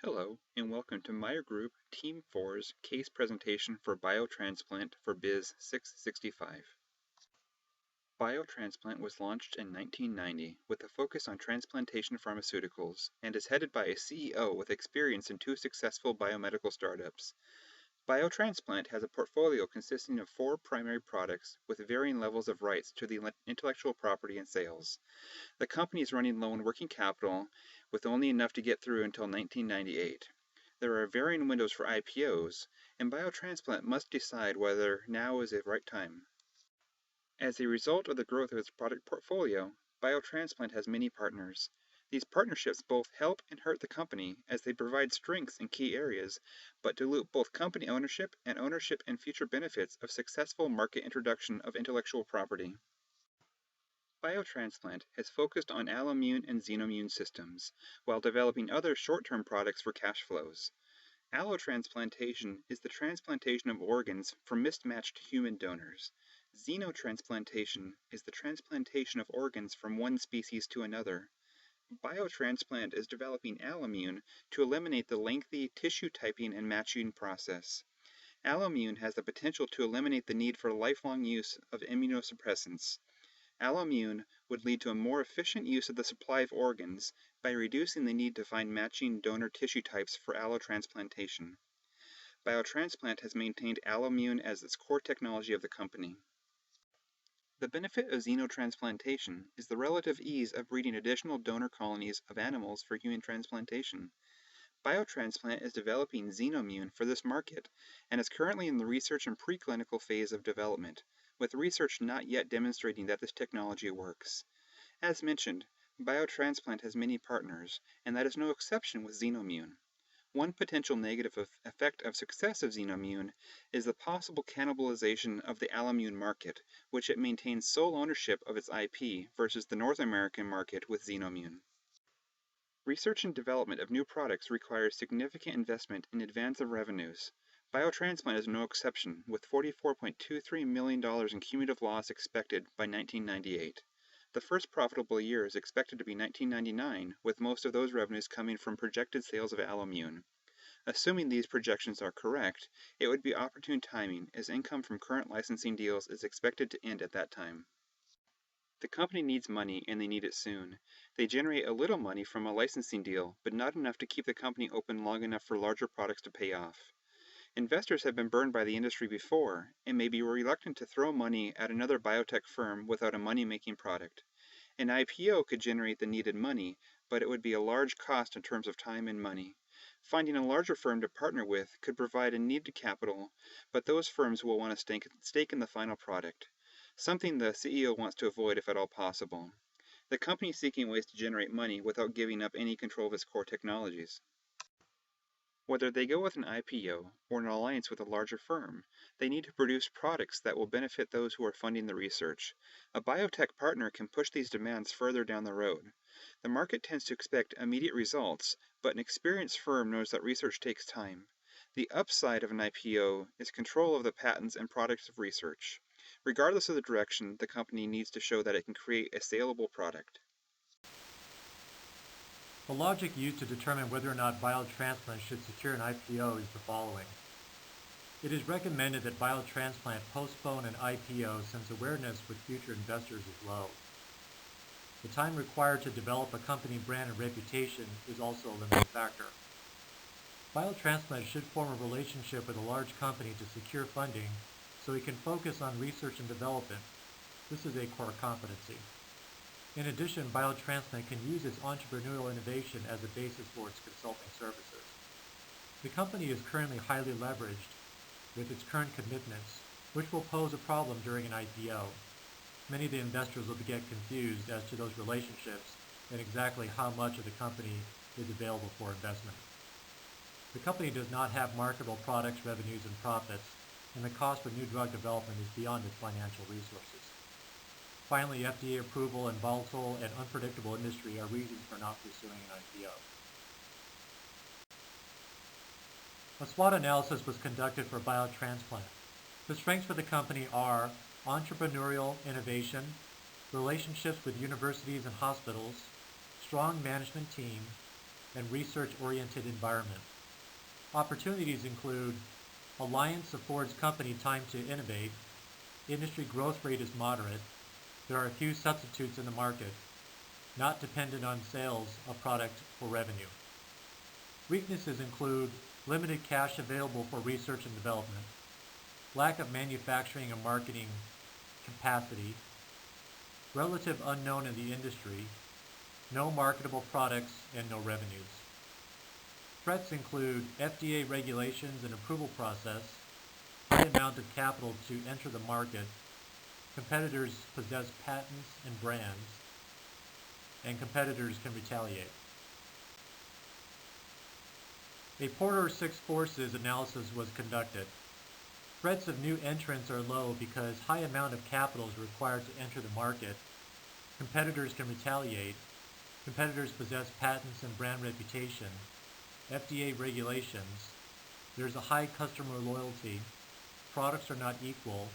Hello, and welcome to Meyer Group Team 4's case presentation for BioTransplant for Biz 665. BioTransplant was launched in 1990 with a focus on transplantation pharmaceuticals and is headed by a CEO with experience in two successful biomedical startups. BioTransplant has a portfolio consisting of four primary products with varying levels of rights to the intellectual property and sales. The company is running low on working capital with only enough to get through until 1998. There are varying windows for IPOs, and BioTransplant must decide whether now is the right time. As a result of the growth of its product portfolio, BioTransplant has many partners. These partnerships both help and hurt the company as they provide strengths in key areas, but dilute both company ownership and future benefits of successful market introduction of intellectual property. BioTransplant has focused on alloimmune and xenoimmune systems, while developing other short-term products for cash flows. Allotransplantation is the transplantation of organs from mismatched human donors. Xenotransplantation is the transplantation of organs from one species to another. BioTransplant is developing alloimmune to eliminate the lengthy tissue typing and matching process. Alloimmune has the potential to eliminate the need for lifelong use of immunosuppressants. Alloimmune would lead to a more efficient use of the supply of organs by reducing the need to find matching donor tissue types for allotransplantation. BioTransplant has maintained alloimmune as its core technology of the company. The benefit of xenotransplantation is the relative ease of breeding additional donor colonies of animals for human transplantation. BioTransplant is developing xenoimmune for this market and is currently in the research and preclinical phase of development, with research not yet demonstrating that this technology works. As mentioned, BioTransplant has many partners, and that is no exception with xenoimmune. One potential negative effect of success of xenoimmune is the possible cannibalization of the alloimmune market, which it maintains sole ownership of its IP versus the North American market with xenoimmune. Research and development of new products requires significant investment in advance of revenues. BioTransplant is no exception, with $44.23 million in cumulative loss expected by 1998. The first profitable year is expected to be 1999, with most of those revenues coming from projected sales of alloimmune. Assuming these projections are correct, it would be opportune timing, as income from current licensing deals is expected to end at that time. The company needs money, and they need it soon. They generate a little money from a licensing deal, but not enough to keep the company open long enough for larger products to pay off. Investors have been burned by the industry before, and may be reluctant to throw money at another biotech firm without a money-making product. An IPO could generate the needed money, but it would be a large cost in terms of time and money. Finding a larger firm to partner with could provide a needed capital, but those firms will want a stake in the final product, something the CEO wants to avoid if at all possible. The company is seeking ways to generate money without giving up any control of its core technologies. Whether they go with an IPO or an alliance with a larger firm, they need to produce products that will benefit those who are funding the research. A biotech partner can push these demands further down the road. The market tends to expect immediate results, but an experienced firm knows that research takes time. The upside of an IPO is control of the patents and products of research. Regardless of the direction, the company needs to show that it can create a saleable product. The logic used to determine whether or not BioTransplant should secure an IPO is the following. It is recommended that BioTransplant postpone an IPO since awareness with future investors is low. The time required to develop a company brand and reputation is also a limiting factor. BioTransplant should form a relationship with a large company to secure funding so it can focus on research and development. This is a core competency. In addition, BioTransplant can use its entrepreneurial innovation as a basis for its consulting services. The company is currently highly leveraged with its current commitments, which will pose a problem during an IPO. Many of the investors will get confused as to those relationships and exactly how much of the company is available for investment. The company does not have marketable products, revenues, and profits, and the cost for new drug development is beyond its financial resources. Finally, FDA approval and volatile and unpredictable industry are reasons for not pursuing an IPO. A SWOT analysis was conducted for BioTransplant. The strengths for the company are entrepreneurial innovation, relationships with universities and hospitals, strong management team, and research-oriented environment. Opportunities include alliance affords company time to innovate, industry growth rate is moderate, there are a few substitutes in the market, not dependent on sales of product for revenue. Weaknesses include limited cash available for research and development, lack of manufacturing and marketing capacity, relative unknown in the industry, no marketable products, and no revenues. Threats include FDA regulations and approval process, high amount of capital to enter the market, competitors possess patents and brands, and competitors can retaliate. A Porter 6 forces analysis was conducted. Threats of new entrants are low because high amount of capital is required to enter the market. Competitors can retaliate. Competitors possess patents and brand reputation. FDA regulations. There's a high customer loyalty. Products are not equal.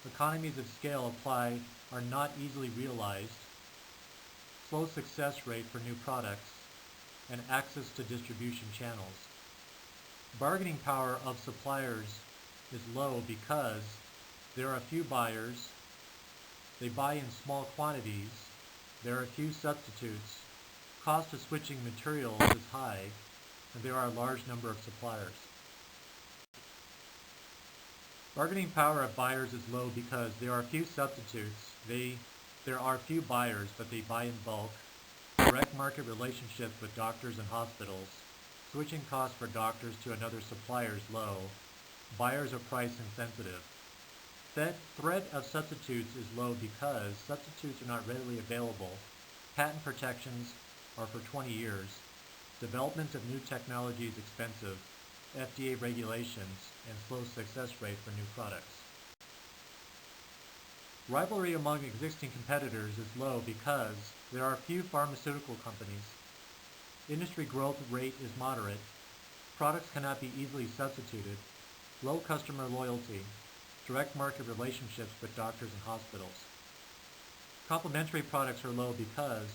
Economies of scale apply are not easily realized. Slow success rate for new products. And access to distribution channels. Bargaining power of suppliers is low because there are few buyers, they buy in small quantities, there are few substitutes, cost of switching materials is high, and there are a large number of suppliers. Bargaining power of buyers is low because there are few substitutes, there are few buyers, but they buy in bulk, direct market relationships with doctors and hospitals, switching costs for doctors to another supplier is low, buyers are price insensitive. Threat of substitutes is low because substitutes are not readily available, patent protections are for 20 years, development of new technology is expensive, FDA regulations, and slow success rate for new products. Rivalry among existing competitors is low because there are few pharmaceutical companies. Industry growth rate is moderate. Products cannot be easily substituted. Low customer loyalty. Direct market relationships with doctors and hospitals. Complementary products are low because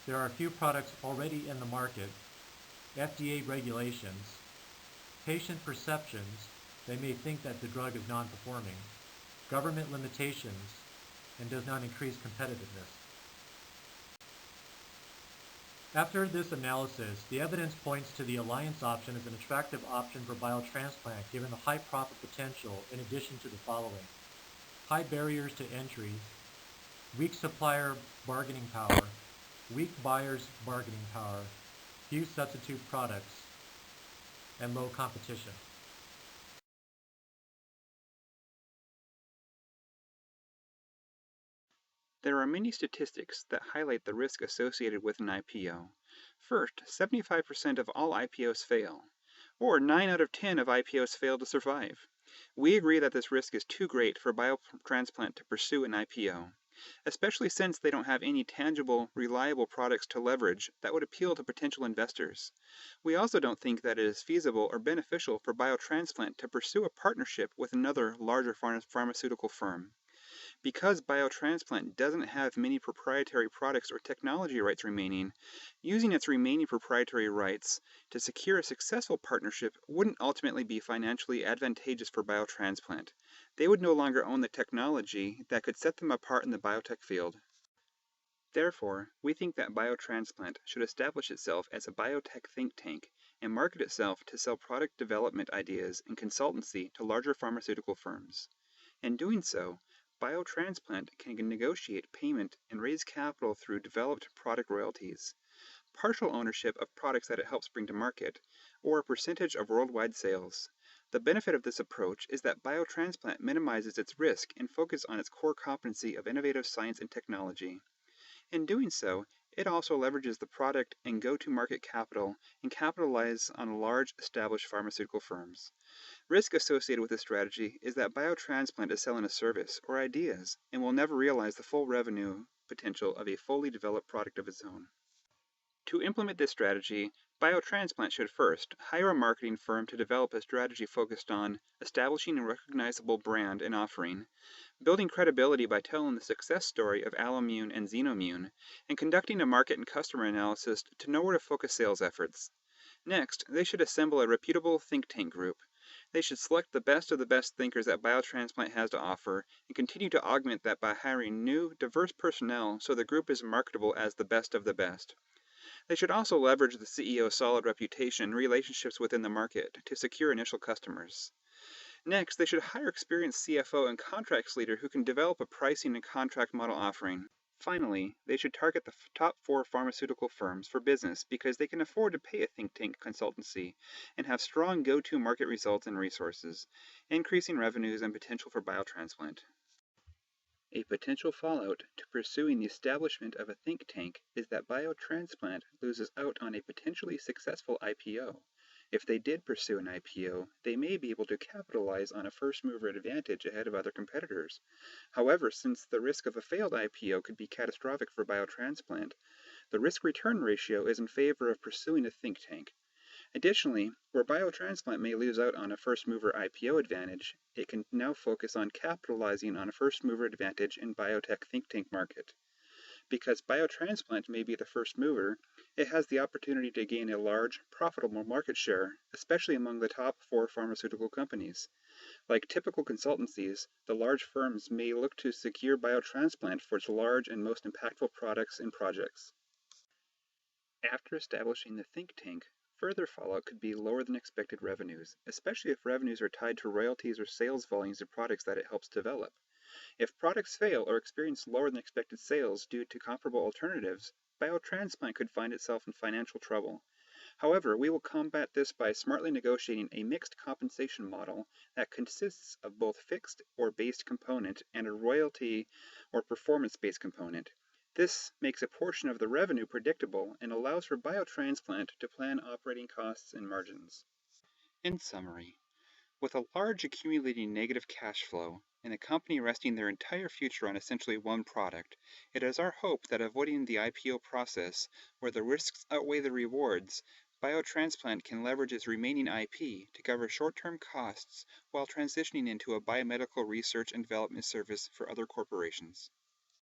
there are few products already in the market. FDA regulations. Patient perceptions. They may think that the drug is non-performing. Government limitations and does not increase competitiveness. After this analysis, the evidence points to the alliance option as an attractive option for BioTransplant given the high profit potential in addition to the following. High barriers to entry, weak supplier bargaining power, weak buyers bargaining power, few substitute products, and low competition. There are many statistics that highlight the risk associated with an IPO. First, 75% of all IPOs fail, or 9 out of 10 of IPOs fail to survive. We agree that this risk is too great for BioTransplant to pursue an IPO, especially since they don't have any tangible, reliable products to leverage that would appeal to potential investors. We also don't think that it is feasible or beneficial for BioTransplant to pursue a partnership with another larger pharmaceutical firm. Because BioTransplant doesn't have many proprietary products or technology rights remaining, using its remaining proprietary rights to secure a successful partnership wouldn't ultimately be financially advantageous for BioTransplant. They would no longer own the technology that could set them apart in the biotech field. Therefore, we think that BioTransplant should establish itself as a biotech think tank and market itself to sell product development ideas and consultancy to larger pharmaceutical firms. In doing so, BioTransplant can negotiate payment and raise capital through developed product royalties, partial ownership of products that it helps bring to market, or a percentage of worldwide sales. The benefit of this approach is that BioTransplant minimizes its risk and focuses on its core competency of innovative science and technology. In doing so, it also leverages the product and go-to-market capital and capitalizes on large established pharmaceutical firms. Risk associated with this strategy is that BioTransplant is selling a service or ideas and will never realize the full revenue potential of a fully developed product of its own. To implement this strategy, BioTransplant should first hire a marketing firm to develop a strategy focused on establishing a recognizable brand and offering, building credibility by telling the success story of Alloimmune and Xenomune, and conducting a market and customer analysis to know where to focus sales efforts. Next, they should assemble a reputable think tank group. They should select the best of the best thinkers that BioTransplant has to offer and continue to augment that by hiring new, diverse personnel so the group is marketable as the best of the best. They should also leverage the CEO's solid reputation and relationships within the market to secure initial customers. Next, they should hire experienced CFO and contracts leader who can develop a pricing and contract model offering. Finally, they should target the top 4 pharmaceutical firms for business because they can afford to pay a think tank consultancy and have strong go-to market results and resources, increasing revenues and potential for biotransplant. A potential fallout to pursuing the establishment of a think tank is that BioTransplant loses out on a potentially successful IPO. If they did pursue an IPO, they may be able to capitalize on a first mover advantage ahead of other competitors. However, since the risk of a failed IPO could be catastrophic for BioTransplant, the risk return ratio is in favor of pursuing a think tank. Additionally, where BioTransplant may lose out on a first mover IPO advantage, it can now focus on capitalizing on a first mover advantage in biotech think tank market. Because BioTransplant may be the first mover, it has the opportunity to gain a large, profitable market share, especially among the top 4 pharmaceutical companies. Like typical consultancies, the large firms may look to secure BioTransplant for its large and most impactful products and projects. After establishing the think tank, further fallout could be lower than expected revenues, especially if revenues are tied to royalties or sales volumes of products that it helps develop. If products fail or experience lower than expected sales due to comparable alternatives, BioTransplant could find itself in financial trouble. However, we will combat this by smartly negotiating a mixed compensation model that consists of both fixed or based component and a royalty or performance-based component. This makes a portion of the revenue predictable and allows for BioTransplant to plan operating costs and margins. In summary, with a large accumulating negative cash flow and a company resting their entire future on essentially one product, it is our hope that avoiding the IPO process, where the risks outweigh the rewards, BioTransplant can leverage its remaining IP to cover short-term costs while transitioning into a biomedical research and development service for other corporations.